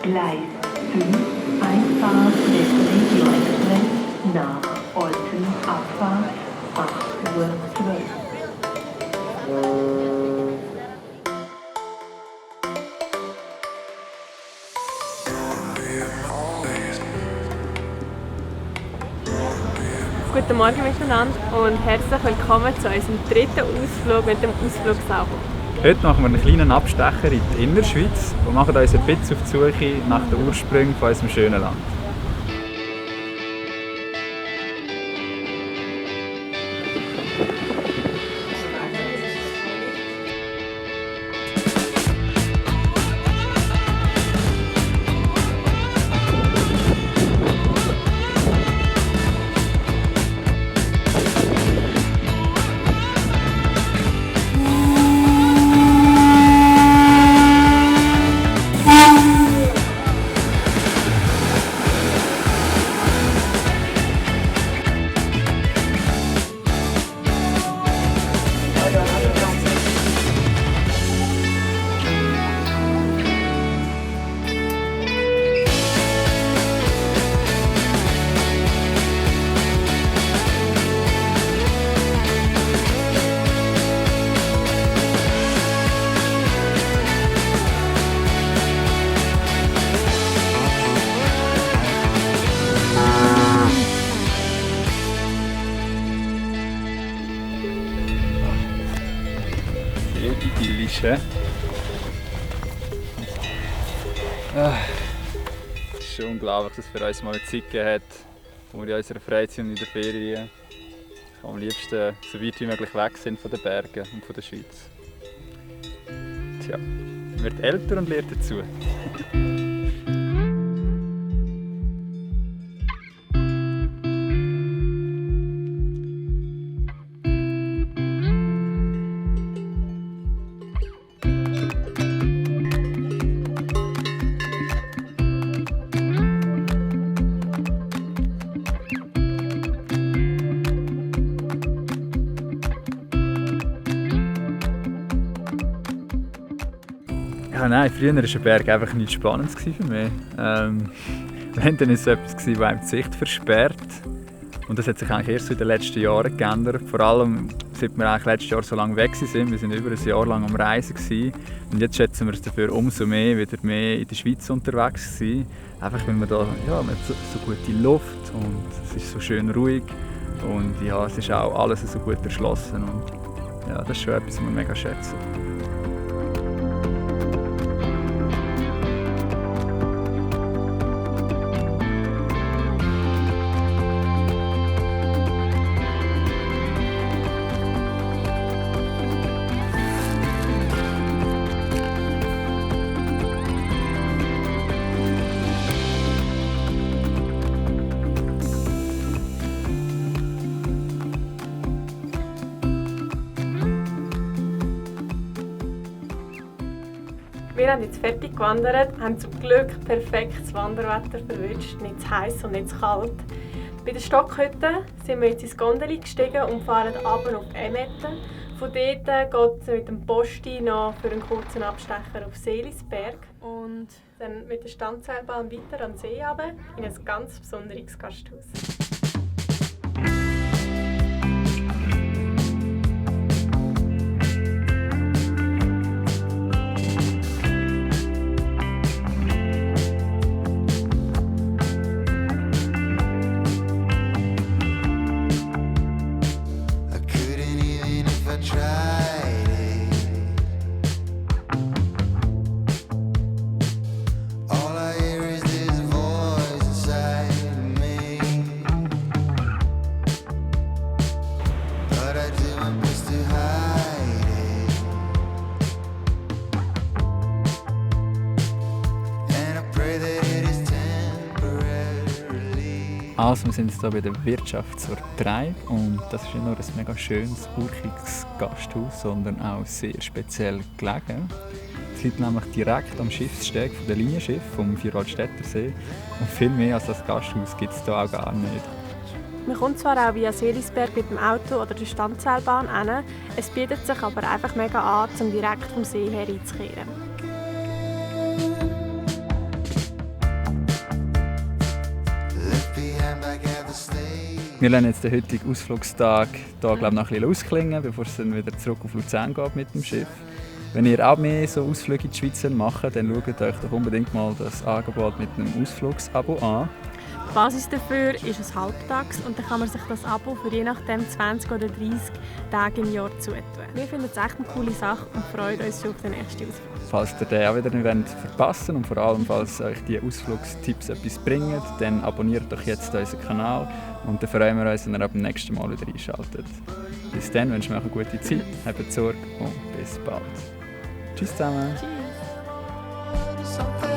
Gleis 5, Einfahrt des Regio-Express nach Olten, Abfahrt 8:12 Uhr. Guten Morgen miteinander und herzlich willkommen zu unserem dritten Ausflug mit dem Ausflugsauto. Heute machen wir einen kleinen Abstecher in die Innerschweiz und machen uns ein bisschen auf die Suche nach den Ursprüngen von unserem schönen Land. Idyllische. Es ist schon unglaublich, dass es für uns mal eine Zeit gegeben hat, wo wir in unserer Freizeit und in der Ferien am liebsten so weit wie möglich weg sind von den Bergen und von der Schweiz. Tja, man wird älter und lernt dazu. Ja, nein, früher war ein Berg einfach nichts Spannendes für mich. Wenn, dann war es etwas, das einem die Sicht versperrt. Und das hat sich eigentlich erst in den letzten Jahren geändert. Vor allem, seit wir eigentlich letztes Jahr so lange weg sind. Wir waren über ein Jahr lang am Reisen. Und jetzt schätzen wir es dafür umso mehr, wieder mehr in der Schweiz unterwegs zu sein. Einfach, weil man da, ja, man hat so gute Luft und es ist so schön ruhig. Und ja, es ist auch alles so gut erschlossen. Und ja, das ist schon etwas, was wir mega schätzen. Wir haben jetzt fertig gewandert, haben zum Glück perfektes Wanderwetter verwünscht, nicht zu heiß und nicht zu kalt. Bei der Stockhütte sind wir jetzt ins Gondeli gestiegen und fahren runter auf Emmetten. Von dort geht es mit dem Posti noch für einen kurzen Abstecher auf Seelisberg und dann mit der Standseilbahn weiter an den See runter in ein ganz besonderes Gasthaus. Also, wir sind jetzt hier bei der Wirtschaftsort 3 und das ist nicht nur ein mega schönes, urchiges Gasthaus, sondern auch sehr speziell gelegen. Es liegt nämlich direkt am Schiffssteg der Linienschiff vom Vierwaldstätter See und viel mehr als das Gasthaus gibt es hier auch gar nicht. Man kommt zwar auch via Seelisberg mit dem Auto oder der Standseilbahn hin, es bietet sich aber einfach mega an, um direkt vom See her einzukehren. Wir lassen jetzt den heutigen Ausflugstag hier, glaube ich, noch ein bisschen ausklingen, bevor es dann wieder zurück auf Luzern geht mit dem Schiff. Wenn ihr auch mehr so Ausflüge in die Schweiz macht, dann schaut euch doch unbedingt mal das Angebot mit einem Ausflugsabo an. Die Basis dafür ist ein Halbtags und dann kann man sich das Abo für je nachdem 20 oder 30 Tage im Jahr zutun. Wir finden es echt eine coole Sache und freuen uns schon auf den nächsten Ausflug. Falls ihr den auch wieder nicht verpassen wollt und vor allem, falls euch die Ausflugstipps etwas bringen, dann abonniert doch jetzt unseren Kanal und dann freuen wir uns, wenn ihr ab dem nächsten Mal wieder einschaltet. Bis dann wünschen wir euch eine gute Zeit, habt Sorge und bis bald. Tschüss zusammen. Tschüss.